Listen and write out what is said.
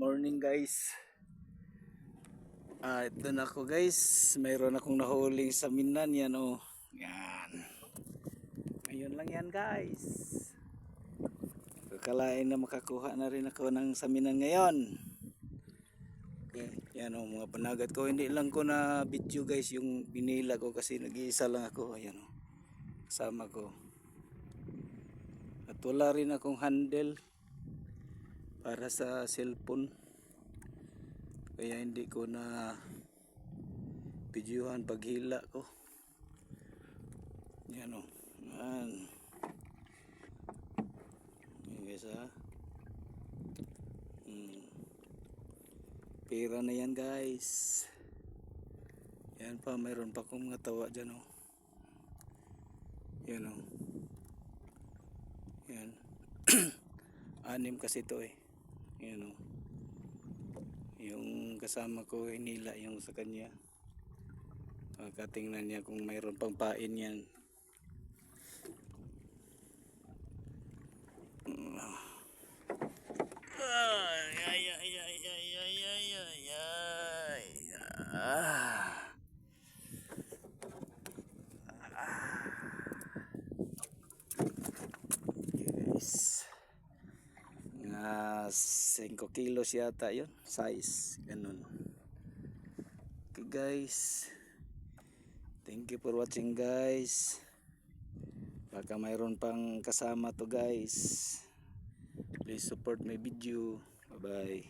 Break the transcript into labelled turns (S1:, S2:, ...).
S1: Morning guys. Ito na ako guys. Mayroon akong nahuling sa minan yan oh. Yan. Ngayon lang yan guys. Kakalain na makakuha na rin ako ng saminan ngayon. Okay. Yan oh, mga panagat ko. Hindi lang ko na video guys yung binila ko kasi nag-iisa lang ako. Ayan oh. Kasama ko. At wala rin akong handle para sa cellphone. Kaya hindi ko na videohan paghila ko. Yan o. Yan. Yan guys ha. Pera na yan guys. Yan pa. Mayroon pa akong mga tawa dyan o. Yan o. Yan. 6 kasi ito eh. Yan o. Yung kasama ko hinila yung sa kanya. Katingnan niya kung mayroon pang pain yan. Yes. Nga 5 kilos yata yun. Size. Ganun. Okay guys. Thank you for watching guys. Baka mayroon pang kasama to guys. Please support my video. Bye bye.